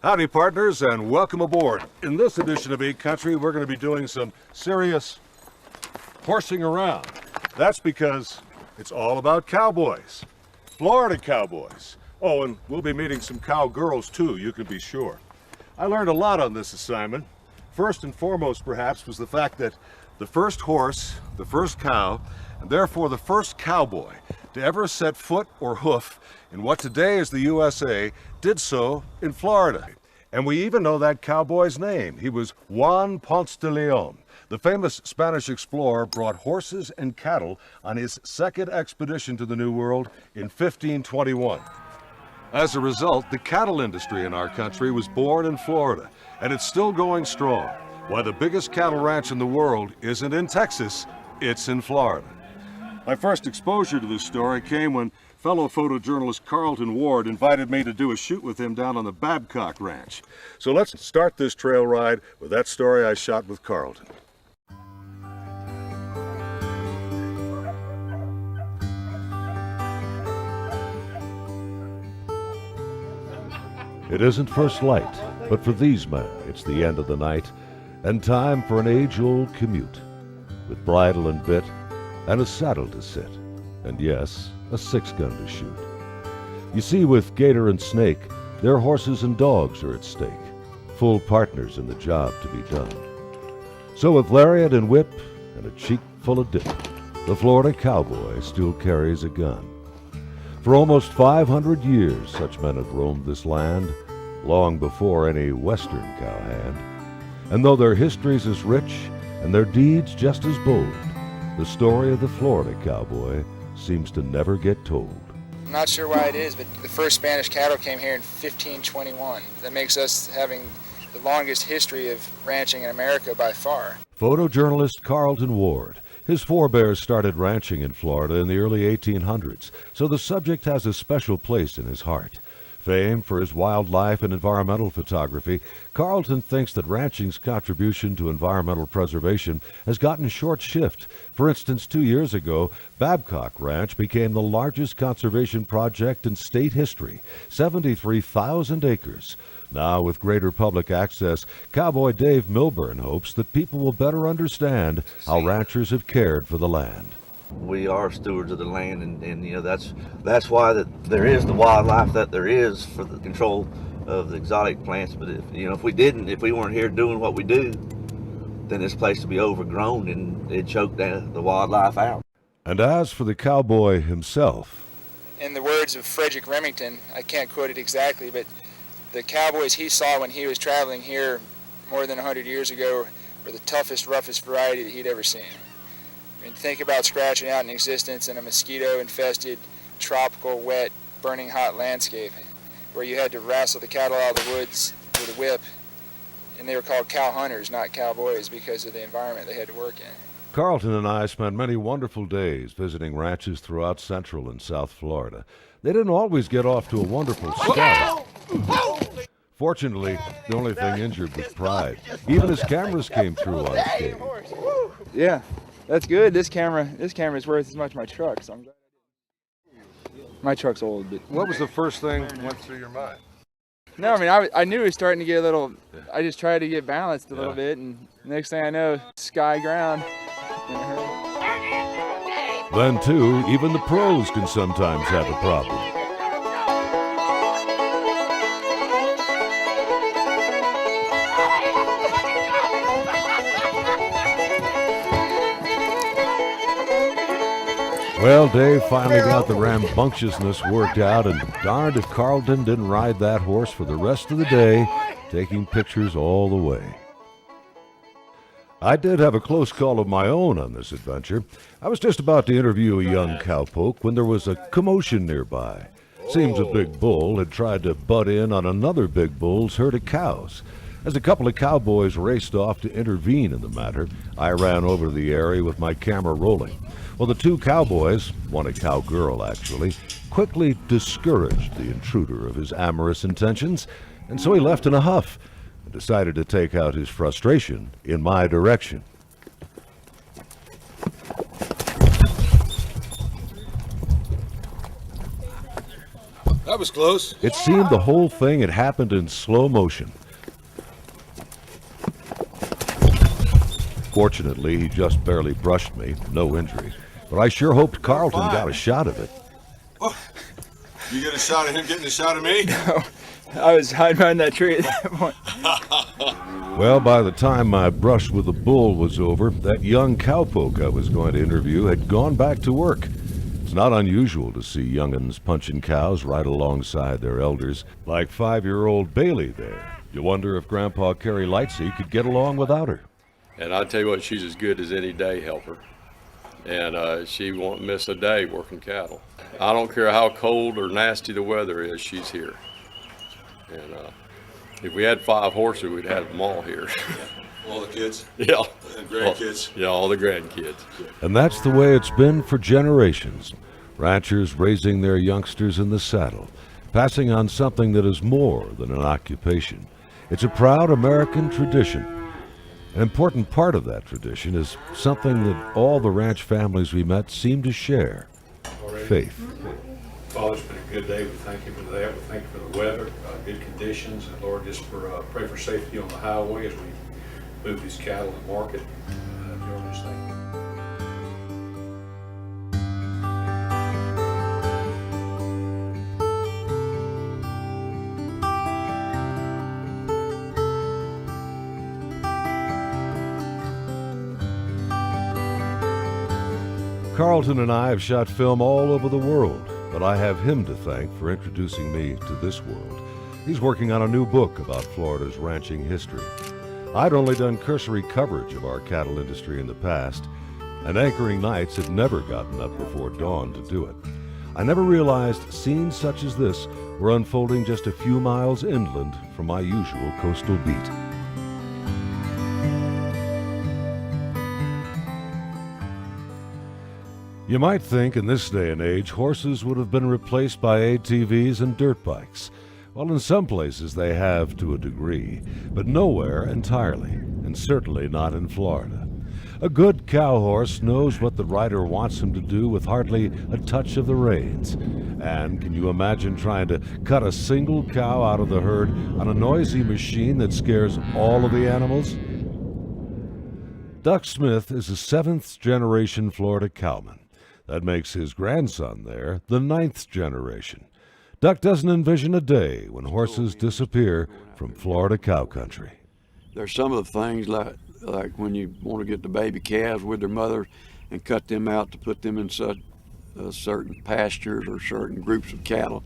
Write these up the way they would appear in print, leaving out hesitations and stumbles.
Howdy, partners, and welcome aboard. In this edition of Eat Country, we're going to be doing some serious horsing around. That's because it's all about cowboys, Florida cowboys. Oh, and we'll be meeting some cowgirls, too, you can be sure. I learned a lot on this assignment. First and foremost, perhaps, was the fact that the first horse, the first cow, and therefore the first cowboy to ever set foot or hoof in what today is the USA did so in Florida. And we even know that cowboy's name. He was Juan Ponce de Leon. The famous Spanish explorer brought horses and cattle on his second expedition to the New World in 1521. As a result, the cattle industry in our country was born in Florida, and it's still going strong. Why the biggest cattle ranch in the world isn't in Texas, it's in Florida. My first exposure to this story came when fellow photojournalist Carlton Ward invited me to do a shoot with him down on the Babcock Ranch. So let's start this trail ride with that story I shot with Carlton. It isn't first light, but for these men, it's the end of the night and time for an age-old commute with bridle and bit and a saddle to sit, and yes, a 6-gun to shoot. You see, with Gator and Snake, their horses and dogs are at stake, full partners in the job to be done. So with lariat and whip and a cheek full of dip, the Florida cowboy still carries a gun. For almost 500 years, such men have roamed this land, long before any Western cowhand. And though their history's as rich and their deeds just as bold, the story of the Florida cowboy seems to never get told. I'm not sure why it is, but the first Spanish cattle came here in 1521. That makes us having the longest history of ranching in America by far. Photojournalist Carlton Ward. His forebears started ranching in Florida in the early 1800s, so the subject has a special place in his heart. Famed for his wildlife and environmental photography, Carlton thinks that ranching's contribution to environmental preservation has gotten short shift. For instance, 2 years ago, Babcock Ranch became the largest conservation project in state history, 73,000 acres. Now, with greater public access, Cowboy Dave Milburn hopes that people will better understand how ranchers have cared for the land. We are stewards of the land, and you know that's why there is the wildlife that there is for the control of the exotic plants. But if we weren't here doing what we do, then this place would be overgrown and it'd choke the wildlife out. And as for the cowboy himself, In the words of Frederick Remington, I can't quote it exactly, but the cowboys he saw when he was traveling here more than 100 years ago were the toughest, roughest variety that he'd ever seen. I mean, think about scratching out an existence in a mosquito-infested, tropical, wet, burning hot landscape where you had to wrestle the cattle out of the woods with a whip, and they were called cow hunters, not cowboys, because of the environment they had to work in. Carlton and I spent many wonderful days visiting ranches throughout Central and South Florida. They didn't always get off to a wonderful start. Fortunately, the only thing injured was pride. Even his cameras came through unscathed. Yeah. That's good. This camera is worth as much as my truck, so I'm glad I did. My truck's old, but What was the first thing that went through your mind? no, I mean, I knew it was starting to get a little. I just tried to get balanced a little bit, and next thing I know, sky ground. In a hurry. Then, too, even the pros can sometimes have a problem. Well, Dave finally got the rambunctiousness worked out, and darned if Carlton didn't ride that horse for the rest of the day, taking pictures all the way. I did have a close call of my own on this adventure. I was just about to interview a young cowpoke when there was a commotion nearby. Seems a big bull had tried to butt in on another big bull's herd of cows. As a couple of cowboys raced off to intervene in the matter, I ran over to the area with my camera rolling. Well, the two cowboys, one a cowgirl actually, quickly discouraged the intruder of his amorous intentions, and so he left in a huff and decided to take out his frustration in my direction. That was close. It seemed the whole thing had happened in slow motion. Fortunately, he just barely brushed me, no injury. But I sure hoped Carlton got a shot of it. Oh, you get a shot of him getting a shot of me? No, I was hiding behind that tree at that point. Well, by the time my brush with the bull was over, that young cowpoke I was going to interview had gone back to work. It's not unusual to see young'uns punching cows right alongside their elders, like 5-year-old Bailey there. You wonder if Grandpa Carrie Lightsey could get along without her. And I tell you what, she's as good as any day helper. And she won't miss a day working cattle. I don't care how cold or nasty the weather is, she's here. And if we had 5 horses, we'd have them all here. All the kids? Yeah. And grandkids? Yeah, all the grandkids. And that's the way it's been for generations. Ranchers raising their youngsters in the saddle, passing on something that is more than an occupation. It's a proud American tradition. An important part of that tradition is something that all the ranch families we met seem to share: faith. Father, it's been a good day. We thank you for that. We thank you for the weather, good conditions, and Lord, just pray for safety on the highway as we move these cattle to market. Lord, just thank you. Carlton and I have shot film all over the world, but I have him to thank for introducing me to this world. He's working on a new book about Florida's ranching history. I'd only done cursory coverage of our cattle industry in the past, and anchoring nights had never gotten up before dawn to do it. I never realized scenes such as this were unfolding just a few miles inland from my usual coastal beat. You might think in this day and age horses would have been replaced by ATVs and dirt bikes. Well, in some places they have to a degree, but nowhere entirely, and certainly not in Florida. A good cow horse knows what the rider wants him to do with hardly a touch of the reins. And can you imagine trying to cut a single cow out of the herd on a noisy machine that scares all of the animals? Duck Smith is a 7th-generation Florida cowman. That makes his grandson there the 9th generation. Duck doesn't envision a day when horses disappear from Florida cow country. There's some of the things like when you want to get the baby calves with their mother and cut them out to put them in certain pastures or certain groups of cattle,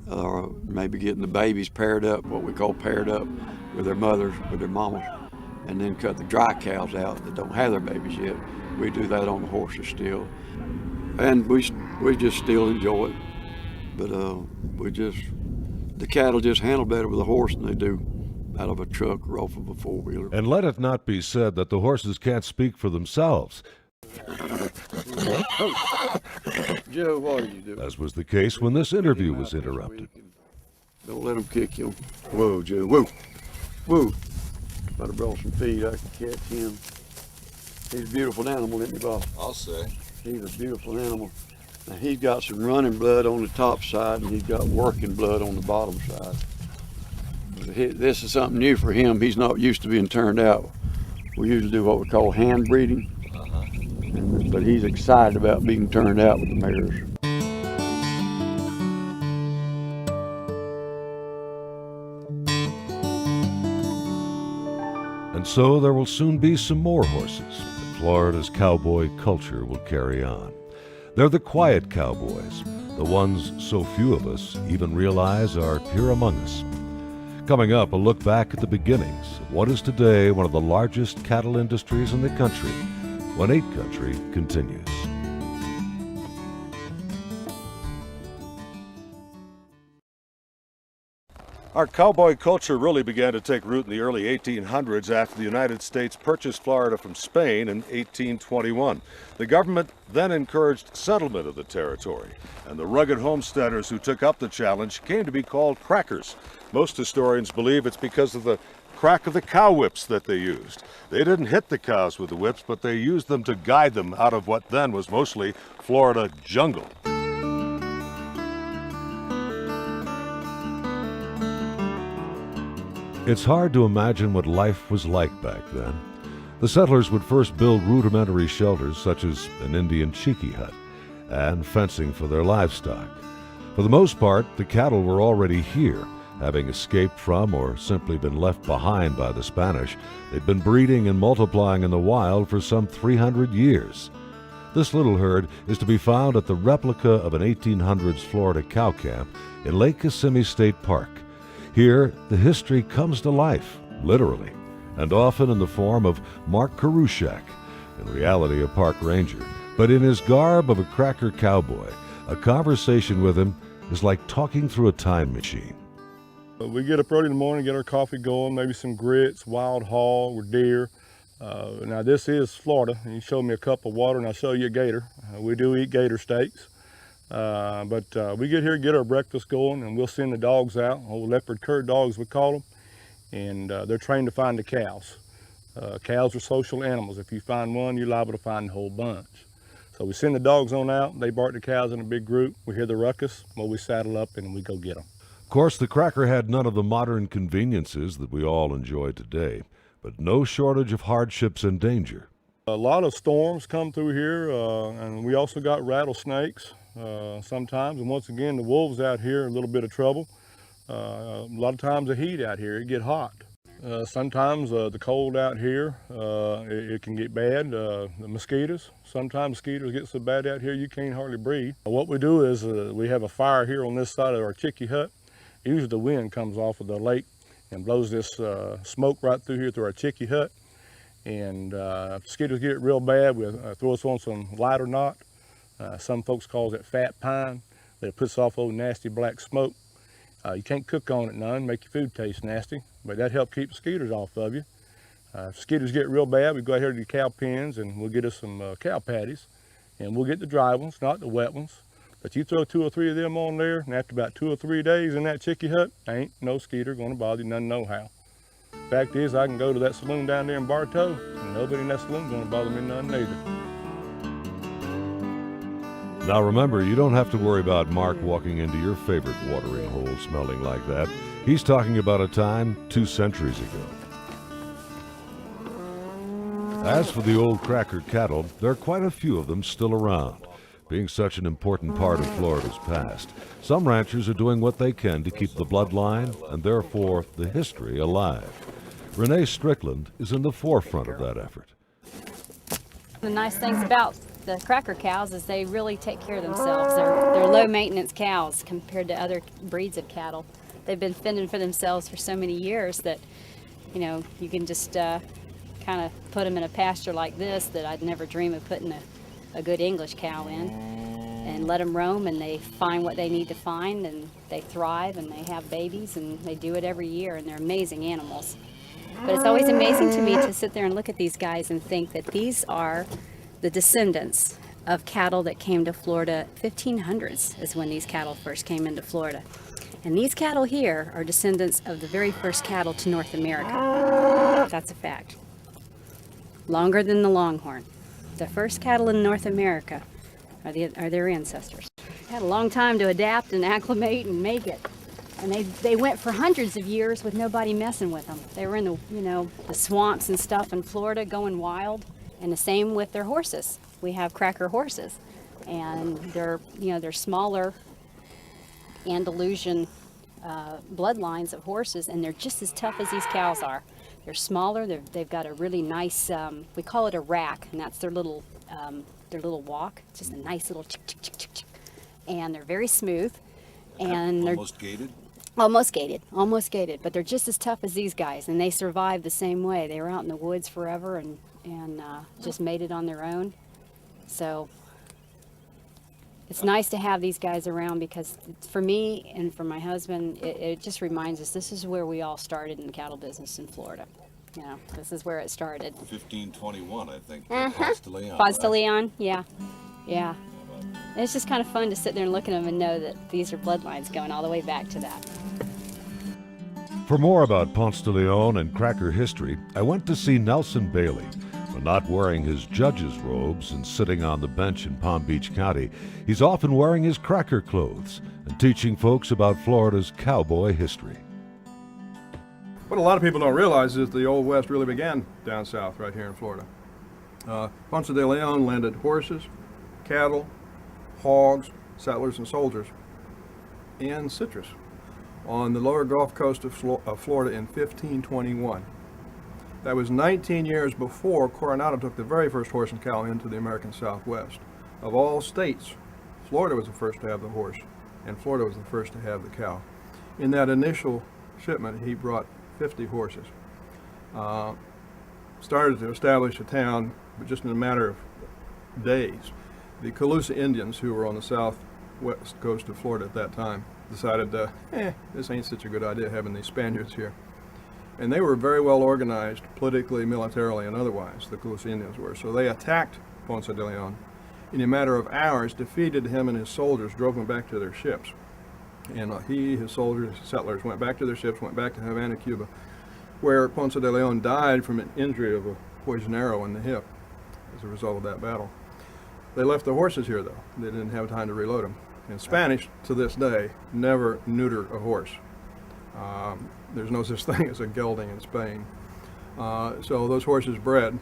or maybe getting the babies paired up, what we call paired up, with their mothers, with their mamas, and then cut the dry cows out that don't have their babies yet. We do that on the horses still. And we just still enjoy it, but the cattle just handle better with a horse than they do out of a truck or off of a 4-wheeler. And let it not be said that the horses can't speak for themselves, Joe, what are you doing? as was the case when this interview was interrupted. Don't let them kick you. Whoa, Joe, whoa, whoa. Might have brought some feed, I can catch him. He's a beautiful animal, isn't he, Bob? I'll say. He's a beautiful animal. Now, he's got some running blood on the top side and he's got working blood on the bottom side. This is something new for him. He's not used to being turned out. We usually do what we call hand breeding, but he's excited about being turned out with the mares. And so there will soon be some more horses. Florida's cowboy culture will carry on. They're the quiet cowboys, the ones so few of us even realize are here among us. Coming up, a look back at the beginnings of what is today one of the largest cattle industries in the country, when 8 Country continues. Our cowboy culture really began to take root in the early 1800s after the United States purchased Florida from Spain in 1821. The government then encouraged settlement of the territory, and the rugged homesteaders who took up the challenge came to be called crackers. Most historians believe it's because of the crack of the cow whips that they used. They didn't hit the cows with the whips, but they used them to guide them out of what then was mostly Florida jungle. It's hard to imagine what life was like back then. The settlers would first build rudimentary shelters such as an Indian cheeky hut and fencing for their livestock. For the most part, the cattle were already here, having escaped from or simply been left behind by the Spanish. They'd been breeding and multiplying in the wild for some 300 years. This little herd is to be found at the replica of an 1800s Florida cow camp in Lake Kissimmee State Park. Here, the history comes to life, literally, and often in the form of Mark Karushak, in reality a park ranger. But in his garb of a cracker cowboy, a conversation with him is like talking through a time machine. We get up early in the morning, get our coffee going, maybe some grits, wild hog or deer. Now this is Florida, and you showed me a cup of water and I'll show you a gator. We do eat gator steaks. But we get here, get our breakfast going, and we'll send the dogs out, old leopard cur dogs we call them, and they're trained to find the cows. Cows are social animals. If you find one, you're liable to find the whole bunch. So we send the dogs on out, they bark the cows in a big group, we hear the ruckus, well, we saddle up and we go get them. Of course, the cracker had none of the modern conveniences that we all enjoy today, but no shortage of hardships and danger. A lot of storms come through here, and we also got rattlesnakes sometimes, and once again, the wolves out here are a little bit of trouble. A lot of times the heat out here, it get hot. Sometimes the cold out here, it can get bad. The mosquitoes, sometimes mosquitoes get so bad out here you can't hardly breathe. What we do is we have a fire here on this side of our chickee hut. Usually the wind comes off of the lake and blows this smoke right through here through our chickee hut. And if mosquitoes get real bad, we'll throw us on some lighter knot. Some folks call it fat pine. That puts off old nasty black smoke. You can't cook on it none, make your food taste nasty, but that helps keep mosquitoes off of you. If mosquitoes get real bad, we go out here to the cow pens and we'll get us some cow patties, and we'll get the dry ones, not the wet ones. But you throw 2 or 3 of them on there, and after about 2 or 3 days in that chickee hut, ain't no mosquito gonna bother you none no how. Fact is, I can go to that saloon down there in Bartow, and nobody in that saloon gonna bother me none neither. Now remember, you don't have to worry about Mark walking into your favorite watering hole smelling like that. He's talking about a time 2 centuries ago. As for the old cracker cattle, there are quite a few of them still around. Being such an important part of Florida's past, some ranchers are doing what they can to keep the bloodline and therefore the history alive. Renee Strickland is in the forefront of that effort. The nice things about the cracker cows is they really take care of themselves. They're low maintenance cows compared to other breeds of cattle. They've been fending for themselves for so many years that, you know, you can just kind of put them in a pasture like this that I'd never dream of putting a good English cow in, and let them roam, and they find what they need to find, and they thrive, and they have babies, and they do it every year, and they're amazing animals. But it's always amazing to me to sit there and look at these guys and think that these are the descendants of cattle that came to Florida. 1500s is when these cattle first came into Florida. And these cattle here are descendants of the very first cattle to North America. That's a fact. Longer than the Longhorn. The first cattle in North America are their ancestors. They had a long time to adapt and acclimate and make it. And they went for hundreds of years with nobody messing with them. They were in the swamps and stuff in Florida going wild. And the same with their horses. We have cracker horses, and they're smaller Andalusian bloodlines of horses, and they're just as tough as these cows are. They're smaller. They've got a really nice, we call it a rack, and that's their little walk. It's just a nice little chick, chick, chick, chick, chick. And they're very smooth, and they're Almost gated? Almost gated, but they're just as tough as these guys, and they survive the same way. They were out in the woods forever and just made it on their own. So it's nice to have these guys around, because for me and for my husband, it just reminds us this is where we all started in the cattle business in Florida. You know, this is where it started. 1521, I think. Ponce de Leon. Ponce de Leon, yeah. Yeah. And it's just kind of fun to sit there and look at them and know that these are bloodlines going all the way back to that. For more about Ponce de Leon and cracker history, I went to see Nelson Bailey. When not wearing his judge's robes and sitting on the bench in Palm Beach County, he's often wearing his cracker clothes and teaching folks about Florida's cowboy history. What a lot of people don't realize is the Old West really began down south right here in Florida. Ponce de Leon landed horses, cattle, hogs, settlers, and soldiers and citrus on the lower Gulf Coast of Florida in 1521. That was 19 years before Coronado took the very first horse and cow into the American Southwest. Of all states, Florida was the first to have the horse, and Florida was the first to have the cow. In that initial shipment, he brought 50 horses. Started to establish a town, but just in a matter of days. The Calusa Indians, who were on the southwest coast of Florida at that time, decided, this ain't such a good idea having these Spaniards here. And they were very well organized politically, militarily, and otherwise, the Calusa Indians were. So they attacked Ponce de Leon. In a matter of hours, defeated him and his soldiers, drove them back to their ships. And he, his soldiers, settlers, went back to their ships, went back to Havana, Cuba, where Ponce de Leon died from an injury of a poisoned arrow in the hip as a result of that battle. They left the horses here, though. They didn't have time to reload them. And Spanish, to this day, never neuter a horse. There's no such thing as a gelding in Spain. So those horses bred,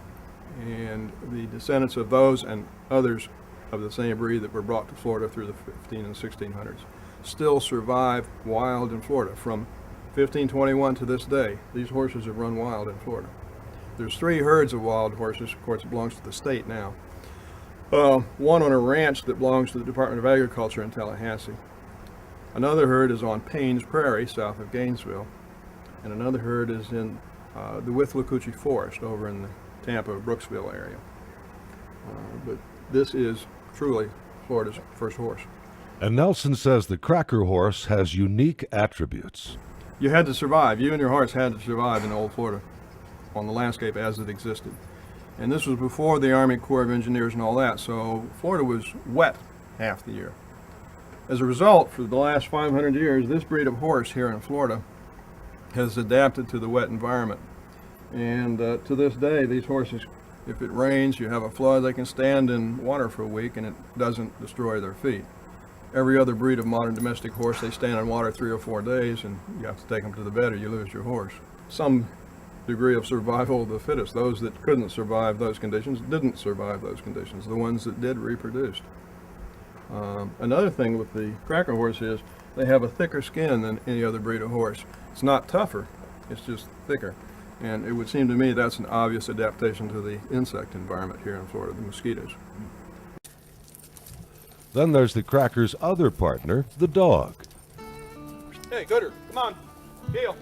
and the descendants of those and others of the same breed that were brought to Florida through the 15 and 1600s still survive wild in Florida. From 1521 to this day, these horses have run wild in Florida. There's 3 herds of wild horses. Of course, it belongs to the state now. One on a ranch that belongs to the Department of Agriculture in Tallahassee. Another herd is on Payne's Prairie, south of Gainesville. And another herd is in the Withlacoochee Forest over in the Tampa, Brooksville area. But this is truly Florida's first horse. And Nelson says the Cracker horse has unique attributes. You had to survive. You and your horse had to survive in old Florida on the landscape as it existed. And this was before the Army Corps of Engineers and all that, so Florida was wet half the year. As a result, for the last 500 years, this breed of horse here in Florida has adapted to the wet environment. And to this day, these horses, if it rains, you have a flood, they can stand in water for a week and it doesn't destroy their feet. Every other breed of modern domestic horse, they stand in water 3 or 4 days and you have to take them to the vet or you lose your horse. Some degree of survival of the fittest. Those that couldn't survive those conditions didn't survive those conditions. The ones that did reproduced. Another thing with the Cracker horse is they have a thicker skin than any other breed of horse. It's not tougher, it's just thicker. And it would seem to me that's an obvious adaptation to the insect environment here in Florida, the mosquitoes. Then there's the Cracker's other partner, the dog. Hey, Gooder, come on, heel.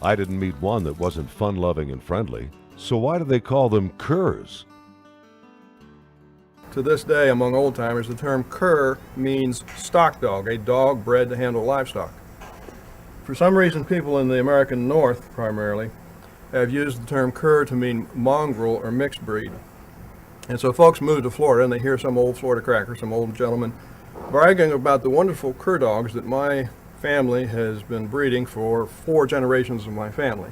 I didn't meet one that wasn't fun-loving and friendly, so why do they call them curs? To this day, among old-timers, the term cur means stock dog, a dog bred to handle livestock. For some reason, people in the American North, primarily, have used the term cur to mean mongrel or mixed breed. And so folks move to Florida and they hear some old Florida cracker, some old gentleman, bragging about the wonderful cur dogs that my family has been breeding for 4 generations of my family.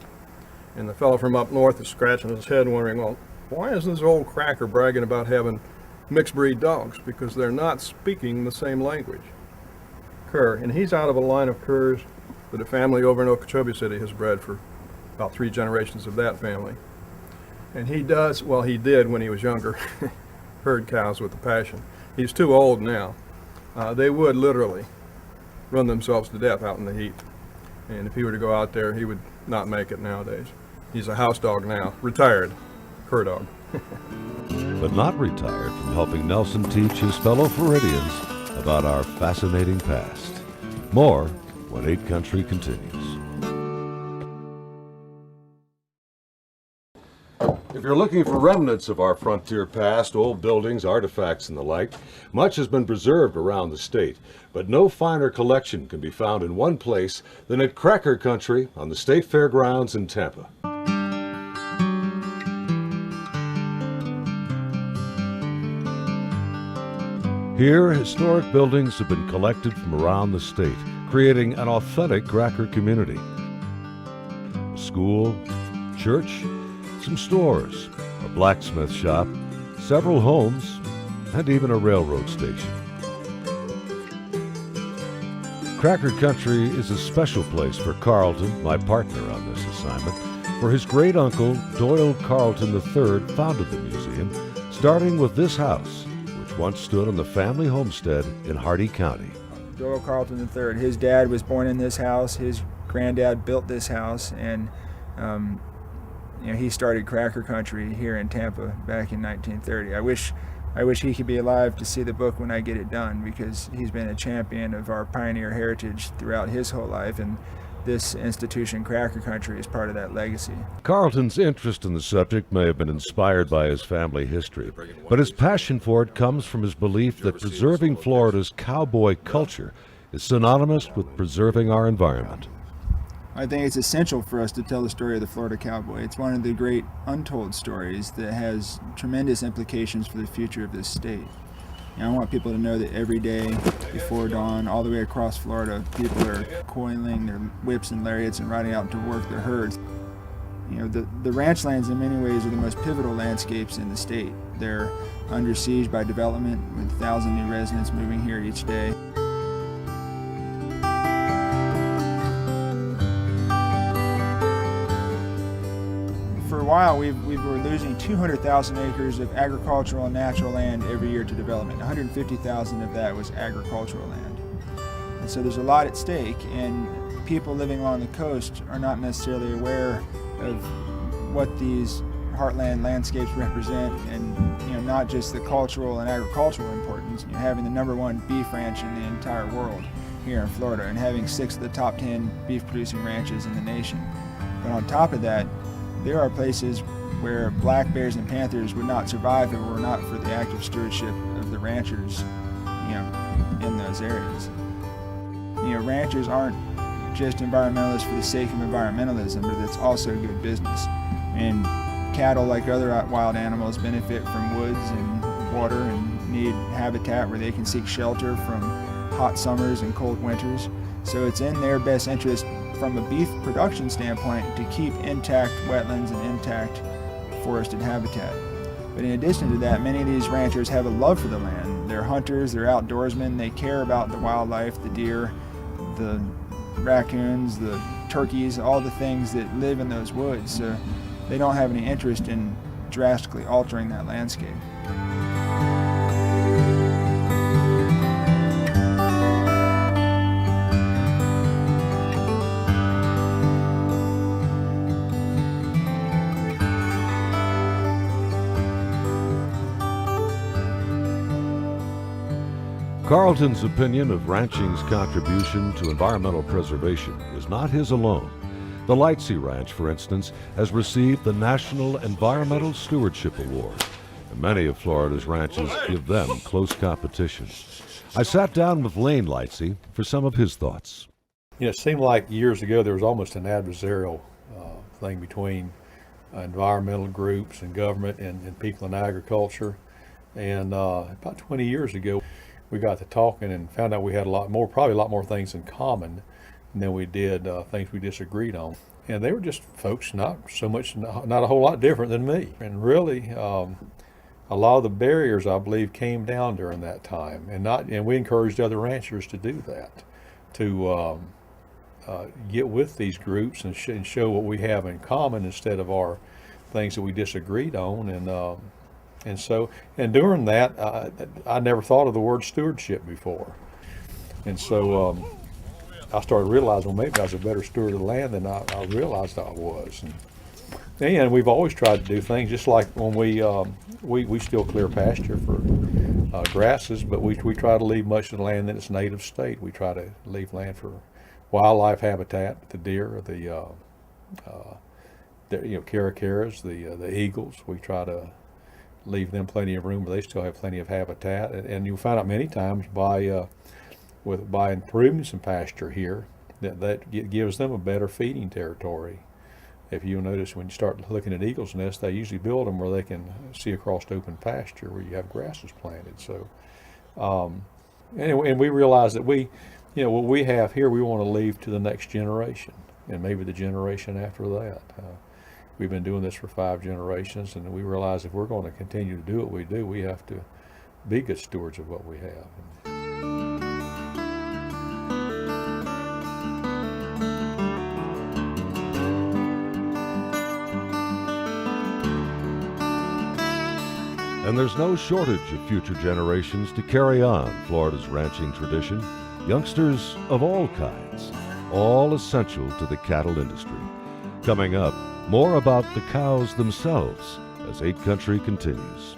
And the fellow from up north is scratching his head wondering, well, why is this old cracker bragging about having mixed breed dogs? Because they're not speaking the same language. Cur, and he's out of a line of curs that a family over in Okeechobee City has bred for about 3 generations of that family. And he does, well, he did when he was younger, herd cows with a passion. He's too old now. They would literally run themselves to death out in the heat. And if he were to go out there, he would not make it nowadays. He's a house dog now, retired cur dog. But not retired from helping Nelson teach his fellow Floridians about our fascinating past. More when 8 Country continues. If you're looking for remnants of our frontier past, old buildings, artifacts, and the like, much has been preserved around the state, but no finer collection can be found in one place than at Cracker Country on the State Fairgrounds in Tampa. Here, historic buildings have been collected from around the state, creating an authentic Cracker community. A school, church, some stores, a blacksmith shop, several homes, and even a railroad station. Cracker Country is a special place for Carlton, my partner on this assignment, for his great-uncle, Doyle Carlton III, founded the museum, starting with this house, which once stood on the family homestead in Hardy County. Doyle Carlton III, his dad was born in this house, his granddad built this house, and he started Cracker Country here in Tampa back in 1930. I wish he could be alive to see the book when I get it done, because he's been a champion of our pioneer heritage throughout his whole life, and this institution, Cracker Country, is part of that legacy. Carlton's interest in the subject may have been inspired by his family history, but his passion for it comes from his belief that preserving Florida's cowboy culture is synonymous with preserving our environment. I think it's essential for us to tell the story of the Florida cowboy. It's one of the great untold stories that has tremendous implications for the future of this state. I want people to know that every day before dawn, all the way across Florida, people are coiling their whips and lariats and riding out to work their herds. The ranch lands in many ways are the most pivotal landscapes in the state. They're under siege by development, with 1,000 new residents moving here each day. For a while, we were losing 200,000 acres of agricultural and natural land every year to development. 150,000 of that was agricultural land. And so there's a lot at stake, and people living along the coast are not necessarily aware of what these heartland landscapes represent, and not just the cultural and agricultural importance. Having the #1 beef ranch in the entire world here in Florida, and having 6 of the top 10 beef producing ranches in the nation. But on top of that, there are places where black bears and panthers would not survive if it were not for the active stewardship of the ranchers, in those areas. Ranchers aren't just environmentalists for the sake of environmentalism, but it's also good business. And cattle, like other wild animals, benefit from woods and water and need habitat where they can seek shelter from hot summers and cold winters. So it's in their best interest from a beef production standpoint to keep intact wetlands and intact forested habitat. But in addition to that, many of these ranchers have a love for the land. They're hunters, they're outdoorsmen, they care about the wildlife, the deer, the raccoons, the turkeys, all the things that live in those woods. So they don't have any interest in drastically altering that landscape. Carlton's opinion of ranching's contribution to environmental preservation is not his alone. The Lightsey Ranch, for instance, has received the National Environmental Stewardship Award, and many of Florida's ranches give them close competition. I sat down with Lane Lightsey for some of his thoughts. It seemed like years ago there was almost an adversarial thing between environmental groups and government and people in agriculture. And about 20 years ago, we got to talking and found out we had probably a lot more things in common than we did things we disagreed on. And they were just folks not a whole lot different than me. And really, a lot of the barriers, I believe, came down during that time. And we encouraged other ranchers to do that, to get with these groups and show what we have in common instead of our things that we disagreed on. And during that, I never thought of the word stewardship before. And so I started realizing, well, maybe I was a better steward of the land than I realized I was. And we've always tried to do things, just like when we still clear pasture for grasses, but we try to leave much of the land in its native state. We try to leave land for wildlife habitat, the deer, the caracaras, the eagles. We try to leave them plenty of room, but they still have plenty of habitat. And you'll find out many times by improving some pasture here that gives them a better feeding territory. If you'll notice, when you start looking at eagles' nests, they usually build them where they can see across open pasture where you have grasses planted. So anyway, and we realize that what we have here, we want to leave to the next generation and maybe the generation after that. We've been doing this for 5 generations, and we realize if we're going to continue to do what we do, we have to be good stewards of what we have. And there's no shortage of future generations to carry on Florida's ranching tradition. Youngsters of all kinds, all essential to the cattle industry. Coming up, more about the cows themselves as 8 Country continues.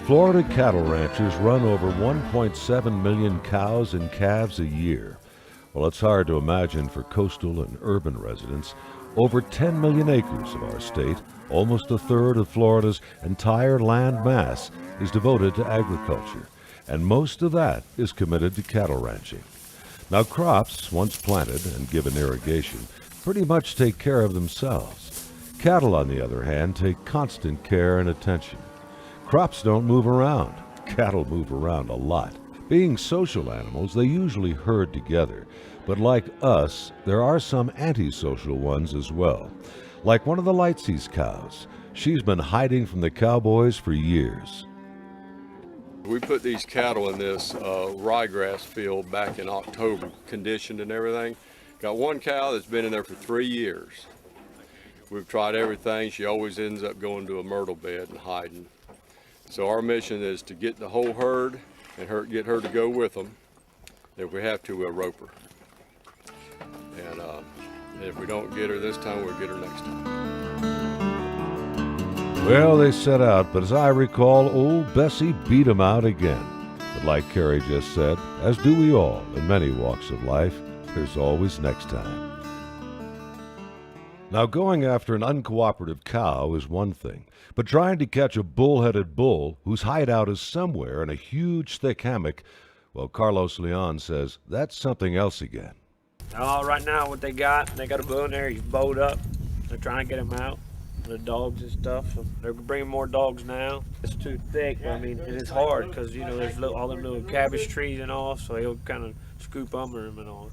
Florida cattle ranchers run over 1.7 million cows and calves a year. Well, it's hard to imagine for coastal and urban residents. Over 10 million acres of our state, almost a third of Florida's entire land mass, is devoted to agriculture, and most of that is committed to cattle ranching. Now, crops, once planted and given irrigation, pretty much take care of themselves. Cattle, on the other hand, take constant care and attention. Crops don't move around. Cattle move around a lot. Being social animals, they usually herd together. But like us, there are some antisocial ones as well. Like one of the Lightseas cows. She's been hiding from the cowboys for years. We put these cattle in this ryegrass field back in October, conditioned and everything. Got one cow that's been in there for 3 years. We've tried everything. She always ends up going to a myrtle bed and hiding. So our mission is to get the whole herd and get her to go with them. If we have to, we'll rope her. And if we don't get her this time, we'll get her next time. Well, they set out, but as I recall, old Bessie beat 'em out again. But like Carrie just said, as do we all in many walks of life, there's always next time. Now, going after an uncooperative cow is one thing, but trying to catch a bull-headed bull whose hideout is somewhere in a huge, thick hammock, well, Carlos Leon says that's something else again. Right now, what they got a bull in there, he's bowed up. They're trying to get him out, the dogs and stuff. So they're bringing more dogs now. It's too thick, I mean, and it's hard because, you know, there's all them little cabbage trees and all, so he'll kind of scoop under him and all.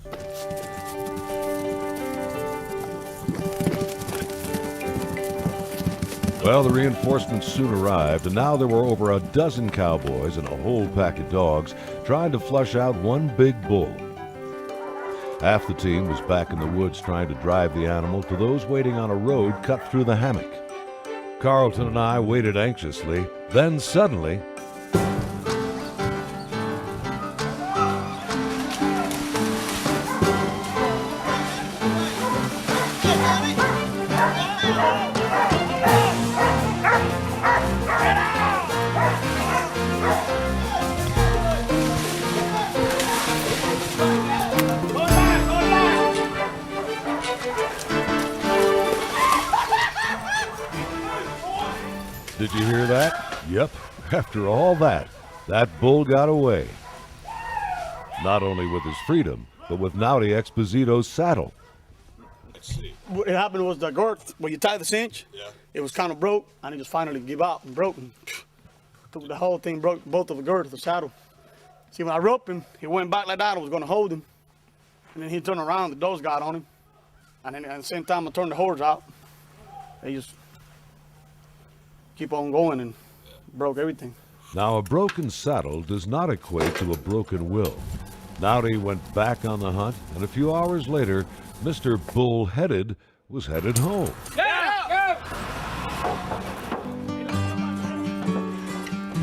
Well, the reinforcements soon arrived, and now there were over a dozen cowboys and a whole pack of dogs trying to flush out one big bull. Half the team was back in the woods trying to drive the animal to those waiting on a road cut through the hammock. Carlton and I waited anxiously. Then suddenly, did you hear that? Yep, after all that bull got away. Not only with his freedom, but with Naughty Exposito's saddle. Let's see. What happened was the girth, when you tie the cinch, it was kind of broke, and it just finally gave out and broke. And the whole thing broke, both of the girth of the saddle. See, when I roped him, he went back like that. I was going to hold him. And then he turned around, the dogs got on him. And then at the same time, I turned the horse out. They just keep on going and broke everything. Now, a broken saddle does not equate to a broken will. Naughty went back on the hunt, and a few hours later, Mr. Bull-Headed was headed home.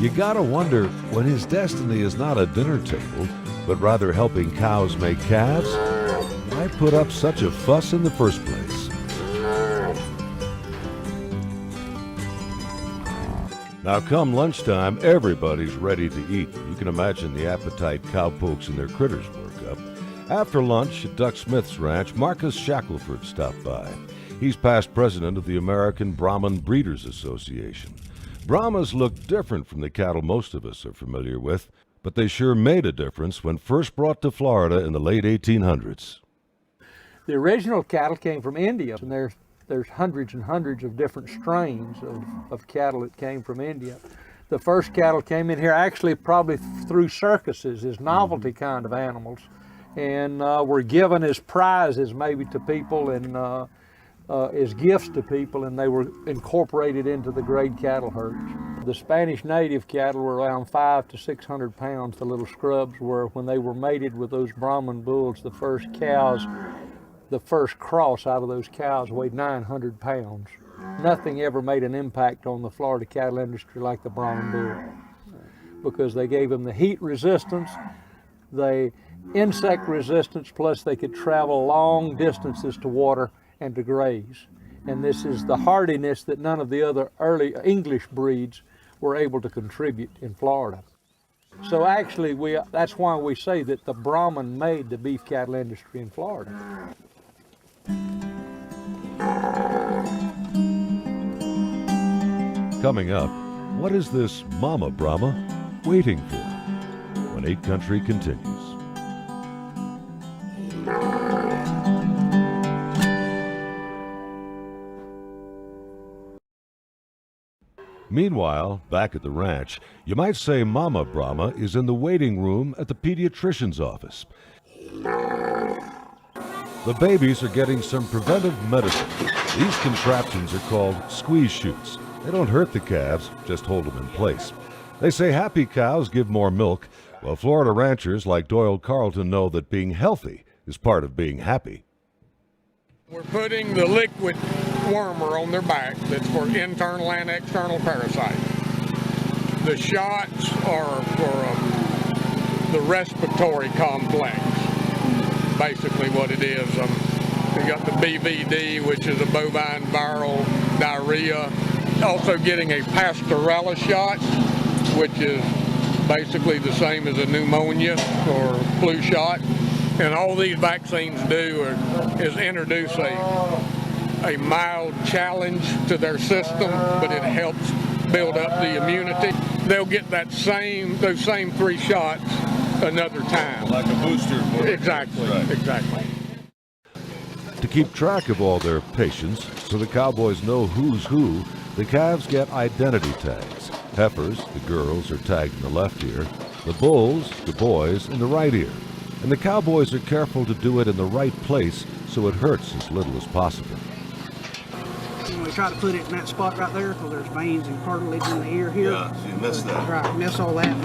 You gotta wonder, when his destiny is not a dinner table, but rather helping cows make calves, why put up such a fuss in the first place? Now, come lunchtime, everybody's ready to eat. You can imagine the appetite cowpokes and their critters work up. After lunch at Duck Smith's ranch, Marcus Shackelford stopped by. He's past president of the American Brahman Breeders Association. Brahmas look different from the cattle most of us are familiar with, but they sure made a difference when first brought to Florida in the late 1800s. The original cattle came from India, and there's hundreds and hundreds of different strains of cattle that came from India. The first cattle came in here actually probably through circuses as novelty kind of animals, and were given as prizes maybe to people, and as gifts to people, and they were incorporated into the grade cattle herds. The Spanish native cattle were around 500 to 600 pounds, the little scrubs were. When they were mated with those Brahman bulls, the first cows, the first cross out of those cows weighed 900 pounds. Nothing ever made an impact on the Florida cattle industry like the Brahman bull, because they gave them the heat resistance, the insect resistance, plus they could travel long distances to water and to graze. And this is the hardiness that none of the other early English breeds were able to contribute in Florida. So actually, that's why we say that the Brahman made the beef cattle industry in Florida. Coming up, what is this Mama Brahma waiting for when 8 Country continues? Meanwhile, back at the ranch, you might say Mama Brahma is in the waiting room at the pediatrician's office. The babies are getting some preventive medicine. These contraptions are called squeeze chutes. They don't hurt the calves, just hold them in place. They say happy cows give more milk, while Florida ranchers like Doyle Carlton know that being healthy is part of being happy. We're putting the liquid wormer on their back that's for internal and external parasites. The shots are for the respiratory complex, basically what it is. We got the BVD, which is a bovine viral diarrhea. Also getting a Pastorella shot, which is basically the same as a pneumonia or flu shot. And all these vaccines do is introduce a mild challenge to their system, but it helps build up the immunity. They'll get those same 3 shots another time. Like a booster. Exactly, right. Exactly. To keep track of all their patients, so the cowboys know who's who, the calves get identity tags. Heifers, the girls, are tagged in the left ear, the bulls, the boys, in the right ear. And the cowboys are careful to do it in the right place so it hurts as little as possible. We try to put it in that spot right there because there's veins and cartilage in the ear here. Yeah, so you miss that. Right, miss all that.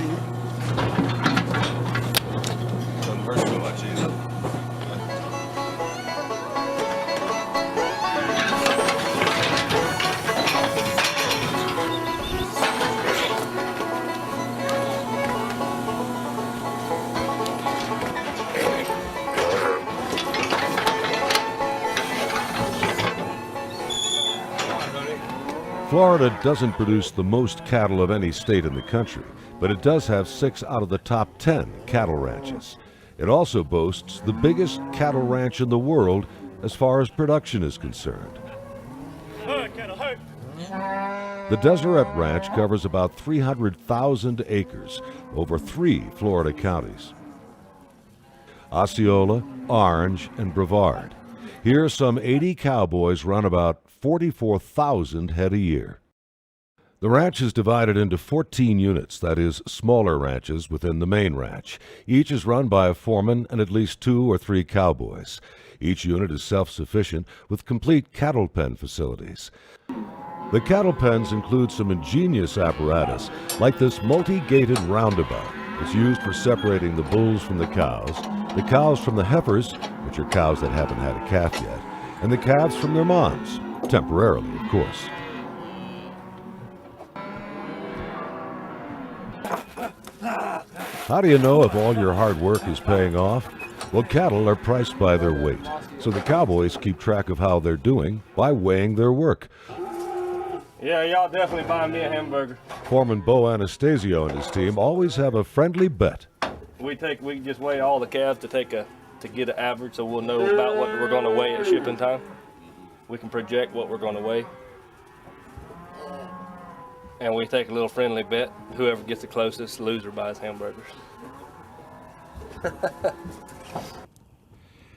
Doesn't hurt too much either. Florida doesn't produce the most cattle of any state in the country, but it does have 6 out of the top 10 cattle ranches. It also boasts the biggest cattle ranch in the world as far as production is concerned. The Deseret Ranch covers about 300,000 acres over 3 Florida counties: Osceola, Orange, and Brevard. Here, some 80 cowboys run about 44,000 head a year. The ranch is divided into 14 units, that is, smaller ranches within the main ranch. Each is run by a foreman and at least 2 or 3 cowboys. Each unit is self-sufficient with complete cattle pen facilities. The cattle pens include some ingenious apparatus, like this multi-gated roundabout. It's used for separating the bulls from the cows from the heifers, which are cows that haven't had a calf yet, and the calves from their moms, temporarily, of course. How do you know if all your hard work is paying off? Well, cattle are priced by their weight, so the cowboys keep track of how they're doing by weighing their work. Yeah, y'all definitely buy me a hamburger. Foreman Bo Anastasio and his team always have a friendly bet. We just weigh all the calves to get an average, so we'll know about what we're going to weigh at shipping time. We can project what we're going to weigh. And we take a little friendly bet. Whoever gets the closest, loser buys hamburgers.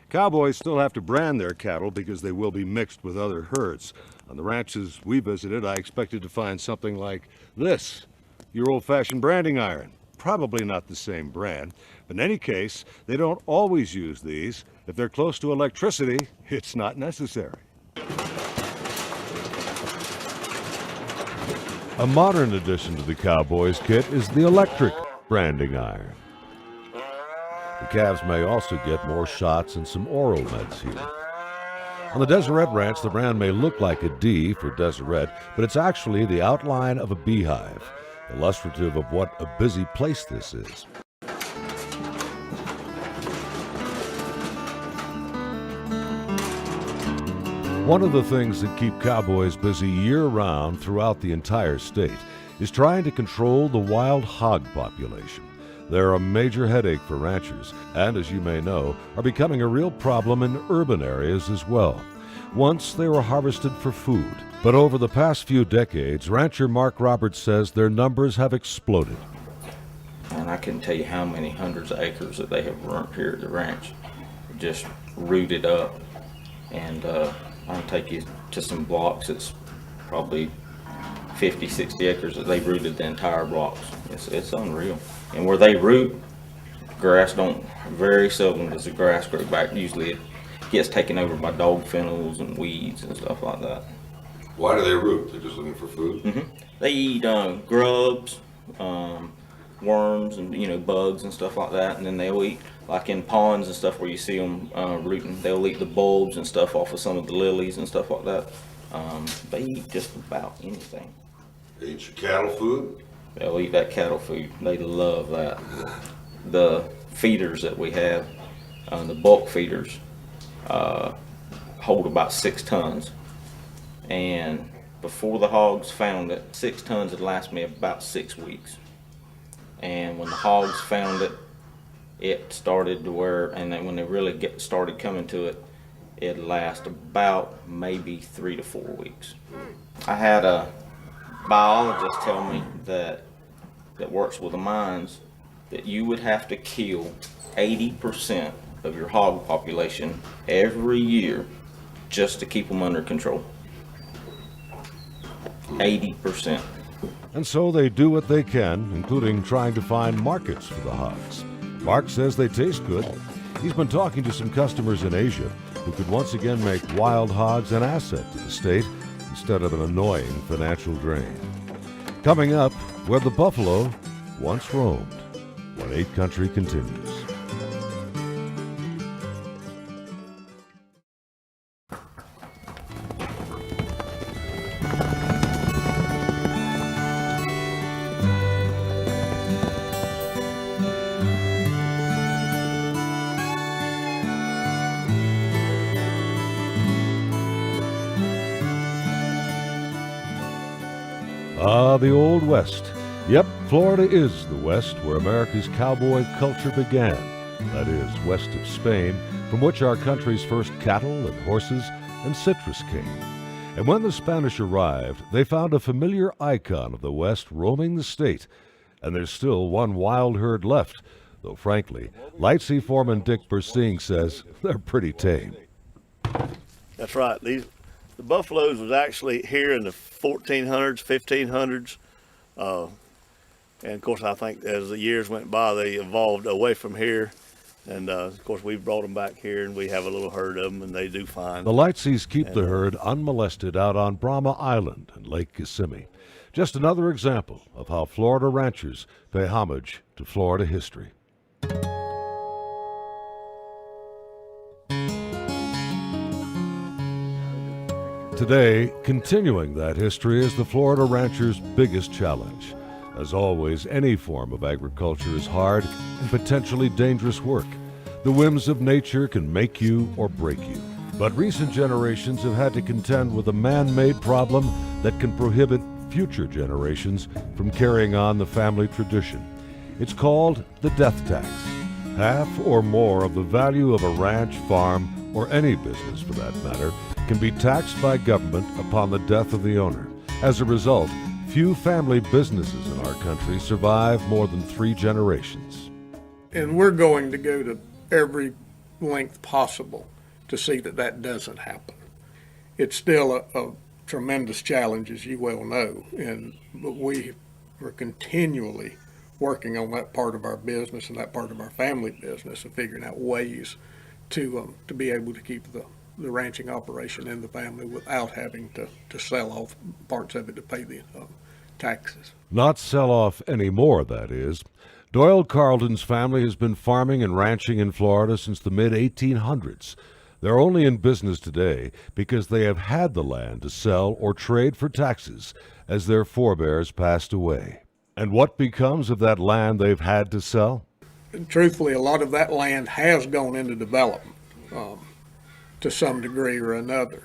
Cowboys still have to brand their cattle because they will be mixed with other herds. On the ranches we visited, I expected to find something like this, your old-fashioned branding iron. Probably not the same brand, but in any case, they don't always use these. If they're close to electricity, it's not necessary. A modern addition to the Cowboys kit is the electric branding iron. The calves may also get more shots and some oral meds here. On the Deseret Ranch, the brand may look like a D for Deseret, but it's actually the outline of a beehive, illustrative of what a busy place this is. One of the things that keep cowboys busy year-round throughout the entire state is trying to control the wild hog population. They're a major headache for ranchers, and as you may know, are becoming a real problem in urban areas as well. Once they were harvested for food, but over the past few decades, rancher Mark Roberts says their numbers have exploded. And I couldn't tell you how many hundreds of acres that they have burnt here at the ranch, just rooted up. And I can take you to some blocks. It's probably 50, 60 acres that they rooted the entire blocks. It's unreal. And where they root, grass very seldom does the grass grow back. Usually it gets taken over by dog fennels and weeds and stuff like that. Why do they root? They're just looking for food? Mm-hmm. They eat grubs, worms, and bugs and stuff like that. And then they'll eat, like in ponds and stuff where you see them rooting, they'll eat the bulbs and stuff off of some of the lilies and stuff like that. They eat just about anything. They eat your cattle food? They'll eat that cattle food. They love that. The feeders that we have, the bulk feeders, hold about 6 tons. And before the hogs found it, 6 tons would last me about 6 weeks. And when the hogs found it, it started to where, and then when they really started coming to it, it'd last about maybe 3 to 4 weeks. I had a biologist tell me that works with the mines that you would have to kill 80% of your hog population every year just to keep them under control. 80%. And so they do what they can, including trying to find markets for the hogs. Mark says they taste good. He's been talking to some customers in Asia who could once again make wild hogs an asset to the state instead of an annoying financial drain. Coming up, where the buffalo once roamed, when 8 Country continues. The Old West. Yep, Florida is the West where America's cowboy culture began. That is, west of Spain, from which our country's first cattle and horses and citrus came. And when the Spanish arrived, they found a familiar icon of the West roaming the state. And there's still one wild herd left, though frankly, Lightsey foreman Dick Bursing says they're pretty tame. That's right. The buffaloes was actually here in the 1400s, 1500s. And of course, I think as the years went by, they evolved away from here. And of course, we've brought them back here and we have a little herd of them and they do fine. The Lightseys keep the herd unmolested out on Brahma Island and Lake Kissimmee. Just another example of how Florida ranchers pay homage to Florida history. Today, continuing that history is the Florida rancher's biggest challenge. As always, any form of agriculture is hard and potentially dangerous work. The whims of nature can make you or break you. But recent generations have had to contend with a man-made problem that can prohibit future generations from carrying on the family tradition. It's called the death tax. Half or more of the value of a ranch, farm, or any business for that matter, can be taxed by government upon the death of the owner. As a result, few family businesses in our country survive more than 3 generations. And we're going to go to every length possible to see that that doesn't happen. It's still a tremendous challenge, as you well know, but we are continually working on that part of our business and that part of our family business and figuring out ways to be able to keep the ranching operation in the family without having to sell off parts of it to pay taxes. Not sell off any more, that is. Doyle Carlton's family has been farming and ranching in Florida since the mid-1800s. They're only in business today because they have had the land to sell or trade for taxes as their forebears passed away. And what becomes of that land they've had to sell? And truthfully, a lot of that land has gone into development to some degree or another.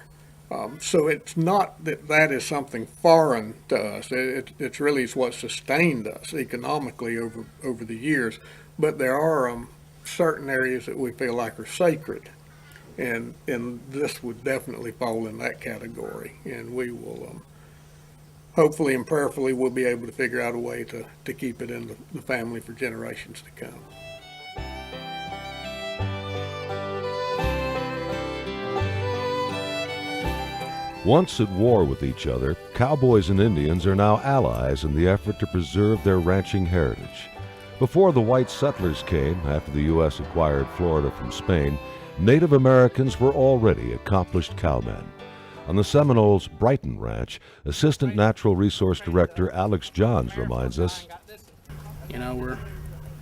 So it's not that that is something foreign to us. It's really what sustained us economically over the years. But there are certain areas that we feel like are sacred. And this would definitely fall in that category. And we will, hopefully and prayerfully, we'll be able to figure out a way to keep it in the family for generations to come. Once at war with each other, cowboys and Indians are now allies in the effort to preserve their ranching heritage. Before the white settlers came, after the U.S. acquired Florida from Spain, Native Americans were already accomplished cowmen. On the Seminoles' Brighton Ranch, Assistant Natural Resource Director Alex Johns reminds us, you know, we're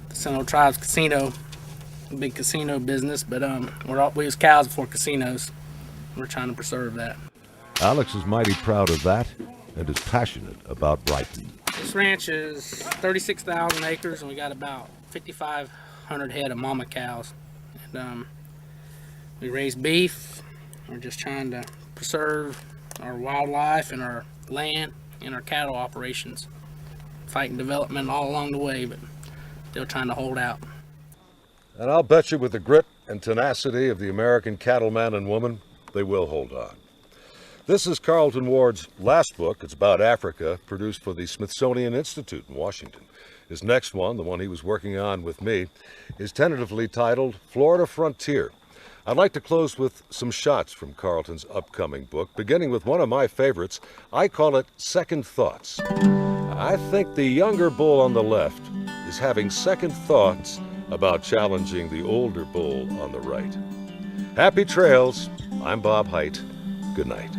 the Seminole Tribe's casino, big casino business, but we use cows before casinos. We're trying to preserve that. Alex is mighty proud of that and is passionate about Brighton. This ranch is 36,000 acres, and we got about 5,500 head of mama cows. And we raise beef. We're just trying to preserve our wildlife and our land and our cattle operations. Fighting development all along the way, but still trying to hold out. And I'll bet you with the grit and tenacity of the American cattleman and woman, they will hold on. This is Carlton Ward's last book. It's about Africa, produced for the Smithsonian Institute in Washington. His next one, the one he was working on with me, is tentatively titled Florida Frontier. I'd like to close with some shots from Carlton's upcoming book, beginning with one of my favorites. I call it Second Thoughts. I think the younger bull on the left is having second thoughts about challenging the older bull on the right. Happy trails. I'm Bob Height. Good night.